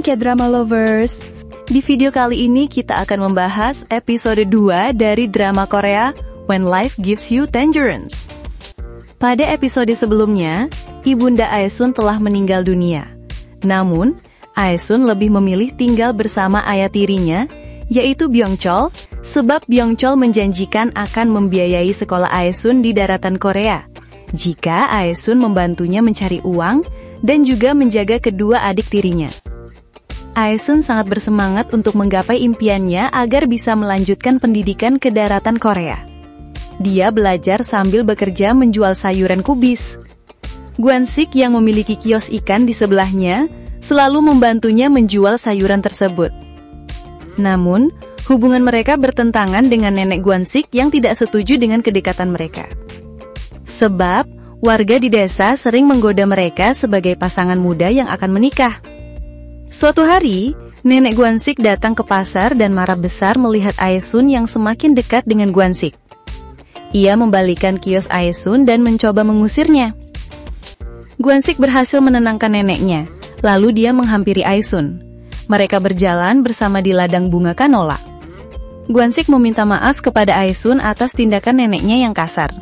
K-drama lovers. Di video kali ini kita akan membahas episode 2 dari drama Korea When Life Gives You Tangerines. Pada episode sebelumnya, Ibunda Aesun telah meninggal dunia. Namun, Aesun lebih memilih tinggal bersama ayah tirinya, yaitu Byung-chol, sebab Byung-chol menjanjikan akan membiayai sekolah Aesun di daratan Korea, jika Aesun membantunya mencari uang dan juga menjaga kedua adik tirinya. Aesun sangat bersemangat untuk menggapai impiannya agar bisa melanjutkan pendidikan ke daratan Korea. Dia belajar sambil bekerja menjual sayuran kubis. Gwansik yang memiliki kios ikan di sebelahnya selalu membantunya menjual sayuran tersebut. Namun, hubungan mereka bertentangan dengan nenek Gwansik yang tidak setuju dengan kedekatan mereka. Sebab, warga di desa sering menggoda mereka sebagai pasangan muda yang akan menikah. Suatu hari, nenek Gwansik datang ke pasar dan marah besar melihat Aesun yang semakin dekat dengan Gwansik. Ia membalikan kios Aesun dan mencoba mengusirnya. Gwansik berhasil menenangkan neneknya, lalu dia menghampiri Aesun. Mereka berjalan bersama di ladang bunga kanola. Gwansik meminta maaf kepada Aesun atas tindakan neneknya yang kasar.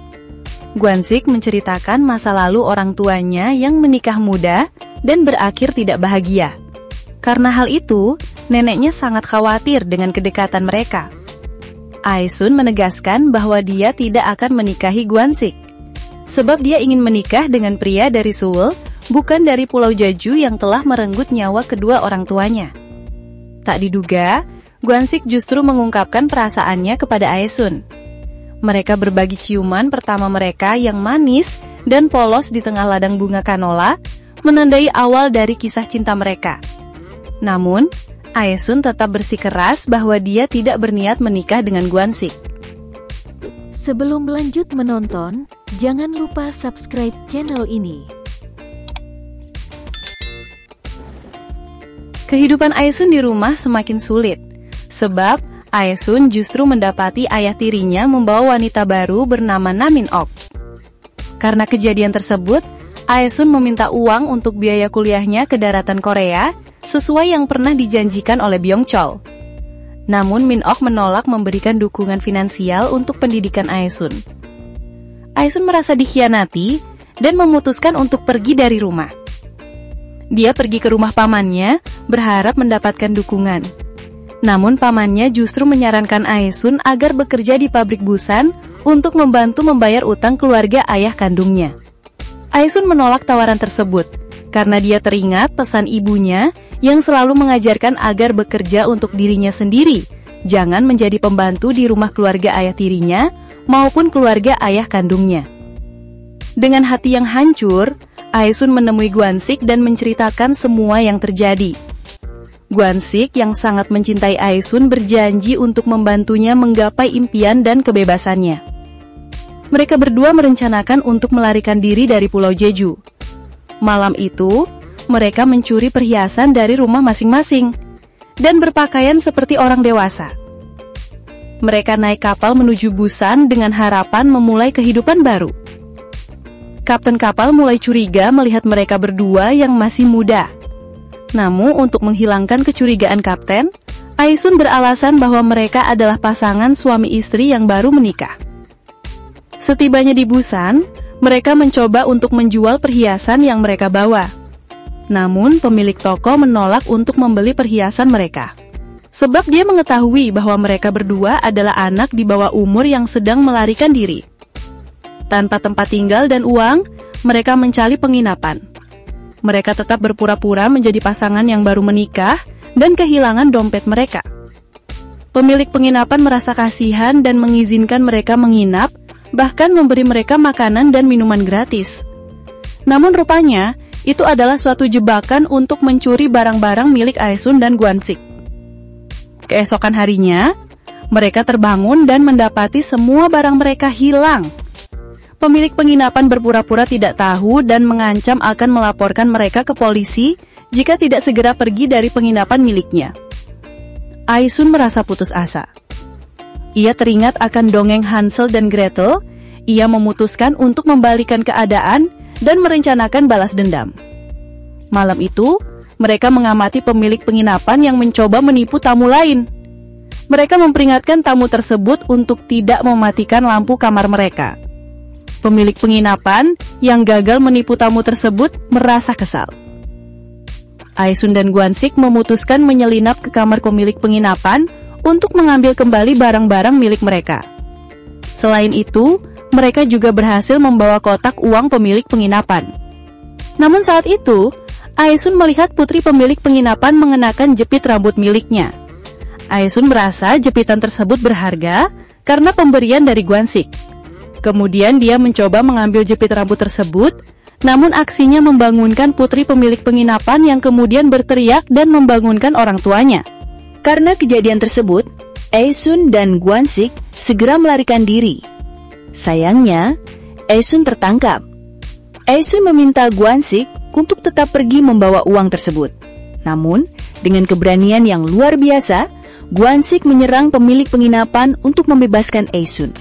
Gwansik menceritakan masa lalu orang tuanya yang menikah muda dan berakhir tidak bahagia. Karena hal itu, neneknya sangat khawatir dengan kedekatan mereka. Aesun menegaskan bahwa dia tidak akan menikahi Gwansik, sebab dia ingin menikah dengan pria dari Seoul, bukan dari Pulau Jeju yang telah merenggut nyawa kedua orang tuanya. Tak diduga, Gwansik justru mengungkapkan perasaannya kepada Aesun. Mereka berbagi ciuman pertama mereka yang manis dan polos di tengah ladang bunga kanola, menandai awal dari kisah cinta mereka. Namun, Aesun tetap bersikeras bahwa dia tidak berniat menikah dengan Gwansik. Sebelum lanjut menonton, jangan lupa subscribe channel ini. Kehidupan Aesun di rumah semakin sulit, sebab Aesun justru mendapati ayah tirinya membawa wanita baru bernama Namin-ok. Karena kejadian tersebut, Aesun meminta uang untuk biaya kuliahnya ke daratan Korea, sesuai yang pernah dijanjikan oleh Byung-chol. Namun Min-ok menolak memberikan dukungan finansial untuk pendidikan Aesun. Aesun merasa dikhianati dan memutuskan untuk pergi dari rumah. Dia pergi ke rumah pamannya, berharap mendapatkan dukungan. Namun pamannya justru menyarankan Aesun agar bekerja di pabrik busan untuk membantu membayar utang keluarga ayah kandungnya. Aesun menolak tawaran tersebut, karena dia teringat pesan ibunya yang selalu mengajarkan agar bekerja untuk dirinya sendiri, jangan menjadi pembantu di rumah keluarga ayah tirinya maupun keluarga ayah kandungnya. Dengan hati yang hancur, Aesun menemui Gwansik dan menceritakan semua yang terjadi. Gwansik yang sangat mencintai Aesun berjanji untuk membantunya menggapai impian dan kebebasannya. Mereka berdua merencanakan untuk melarikan diri dari Pulau Jeju. Malam itu, mereka mencuri perhiasan dari rumah masing-masing dan berpakaian seperti orang dewasa. Mereka naik kapal menuju Busan dengan harapan memulai kehidupan baru. Kapten kapal mulai curiga melihat mereka berdua yang masih muda. Namun untuk menghilangkan kecurigaan kapten, Aesun beralasan bahwa mereka adalah pasangan suami istri yang baru menikah. Setibanya di Busan, mereka mencoba untuk menjual perhiasan yang mereka bawa. Namun, pemilik toko menolak untuk membeli perhiasan mereka. Sebab dia mengetahui bahwa mereka berdua adalah anak di bawah umur yang sedang melarikan diri. Tanpa tempat tinggal dan uang, mereka mencari penginapan. Mereka tetap berpura-pura menjadi pasangan yang baru menikah dan kehilangan dompet mereka. Pemilik penginapan merasa kasihan dan mengizinkan mereka menginap, bahkan memberi mereka makanan dan minuman gratis. Namun rupanya, itu adalah suatu jebakan untuk mencuri barang-barang milik Aesun dan Gwansik. Keesokan harinya, mereka terbangun dan mendapati semua barang mereka hilang. Pemilik penginapan berpura-pura tidak tahu dan mengancam akan melaporkan mereka ke polisi jika tidak segera pergi dari penginapan miliknya. Aesun merasa putus asa. Ia teringat akan dongeng Hansel dan Gretel. Ia memutuskan untuk membalikan keadaan dan merencanakan balas dendam. Malam itu, mereka mengamati pemilik penginapan yang mencoba menipu tamu lain. Mereka memperingatkan tamu tersebut untuk tidak mematikan lampu kamar mereka. Pemilik penginapan yang gagal menipu tamu tersebut merasa kesal. Aesun dan Gwansik memutuskan menyelinap ke kamar pemilik penginapan untuk mengambil kembali barang-barang milik mereka. Selain itu, mereka juga berhasil membawa kotak uang pemilik penginapan. Namun saat itu, Aesun melihat putri pemilik penginapan mengenakan jepit rambut miliknya. Aesun merasa jepitan tersebut berharga karena pemberian dari Gwansik. Kemudian dia mencoba mengambil jepit rambut tersebut, namun aksinya membangunkan putri pemilik penginapan yang kemudian berteriak dan membangunkan orang tuanya. Karena kejadian tersebut, Aesun dan Gwansik segera melarikan diri. Sayangnya, Aesun tertangkap. Aesun meminta Gwansik untuk tetap pergi membawa uang tersebut. Namun, dengan keberanian yang luar biasa, Gwansik menyerang pemilik penginapan untuk membebaskan Aesun.